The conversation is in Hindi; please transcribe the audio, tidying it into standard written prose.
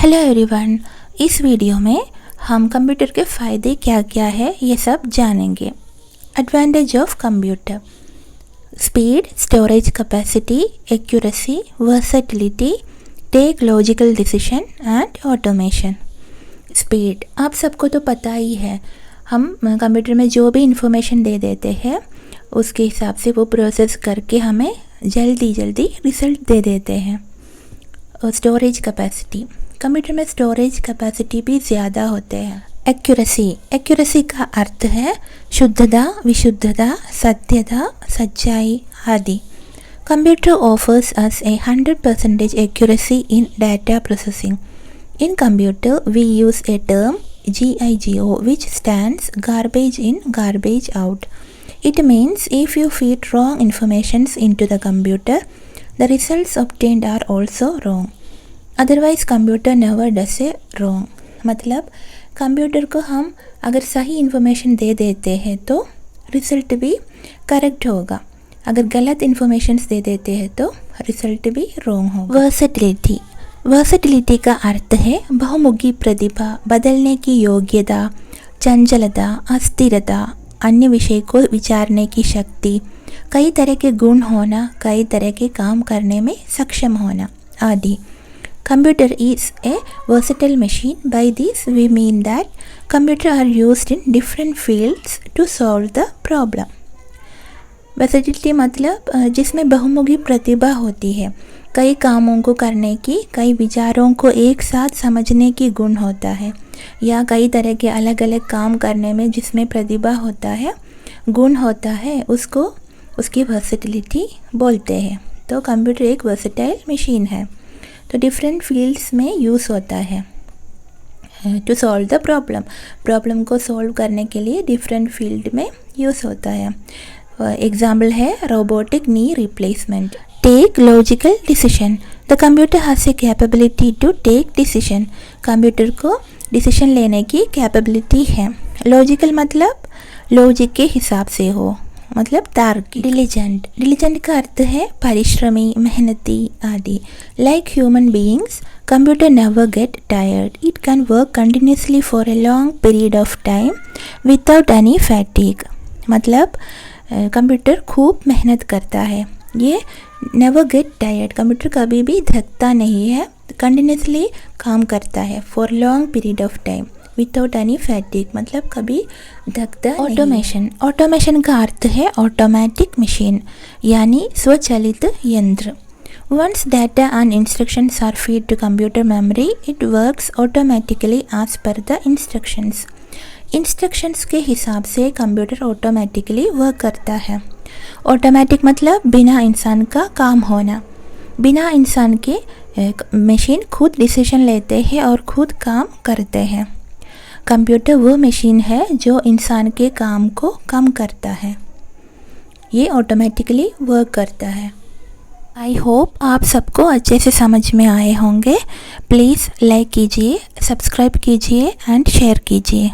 हेलो एवरीवन, इस वीडियो में हम कंप्यूटर के फ़ायदे क्या क्या है ये सब जानेंगे। Advantage of computer: speed, storage capacity, accuracy, versatility, take logical decision and automation. Speed आप सबको तो पता ही है, हम कंप्यूटर में जो भी इंफॉर्मेशन दे देते हैं उसके हिसाब से वो प्रोसेस करके हमें जल्दी रिजल्ट दे देते हैं। और स्टोरेज कैपेसिटी, कंप्यूटर में स्टोरेज कैपेसिटी भी ज़्यादा होते हैं। एक्यूरेसी का अर्थ है शुद्धता, विशुद्धता, सत्यता, सच्चाई आदि। Computer offers us a 100% accuracy in data processing. In computer we use a term GIGO which stands garbage in, garbage out. It means if you feed wrong informations into the computer, the results obtained are also wrong. Otherwise computer never does a wrong. मतलब कंप्यूटर को हम अगर सही इन्फॉर्मेशन दे देते हैं तो रिज़ल्ट भी करेक्ट होगा, अगर गलत इन्फॉर्मेशन दे देते हैं तो रिज़ल्ट भी रॉन्ग होगा। वर्सेटिलिटी का अर्थ है बहुमुखी प्रतिभा, बदलने की योग्यता, चंचलता, अस्थिरता, अन्य विषय को विचारने की शक्ति, कई तरह के गुण होना, कई तरह के काम करने में सक्षम होना आदि। Computer is a versatile machine. By this we mean that computers are used in different fields to solve the problem. Versatility मतलब जिसमें बहुमुखी प्रतिभा होती है, कई कामों को करने की, कई विचारों को एक साथ समझने की गुण होता है, या कई तरह के अलग अलग काम करने में जिसमें प्रतिभा होता है, गुण होता है, उसको उसकी वर्सेटिलिटी बोलते हैं। तो कंप्यूटर एक वर्सेटाइल मशीन है, तो डिफरेंट फील्ड्स में यूज़ होता है टू सॉल्व द प्रॉब्लम को सॉल्व करने के लिए डिफरेंट फील्ड में यूज़ होता है। एग्जाम्पल है robotic knee replacement. Take logical decision, the computer has a capability to take decision. Computer को डिसीजन लेने की कैपेबिलिटी है। लॉजिकल मतलब लॉजिक के हिसाब से हो, मतलब तार्किक। डिलीजेंट का अर्थ है परिश्रमी, मेहनती आदि। Like human beings, computer never get tired. It can work continuously for a long period of time without any fatigue. मतलब कंप्यूटर खूब मेहनत करता है, ये नेवर गेट टायर्ड, कंप्यूटर कभी भी थकता नहीं है, कंटिन्यूसली काम करता है for long period of time without any fatigue, मतलब कभी थकता नहीं। ऑटोमेशन का अर्थ है ऑटोमेटिक मशीन, यानी स्वचालित यंत्र। Once data and instructions are fed to computer memory, it works automatically as per the instructions. Instructions के हिसाब से कंप्यूटर ऑटोमेटिकली वर्क करता है। ऑटोमेटिक मतलब बिना इंसान का काम होना, बिना इंसान के मशीन खुद डिसीजन लेते हैं और खुद काम करते हैं। कंप्यूटर वो मशीन है जो इंसान के काम को कम करता है, ये ऑटोमेटिकली वर्क करता है। आई होप आप सबको अच्छे से समझ में आए होंगे। प्लीज़ लाइक कीजिए, सब्सक्राइब कीजिए एंड शेयर कीजिए।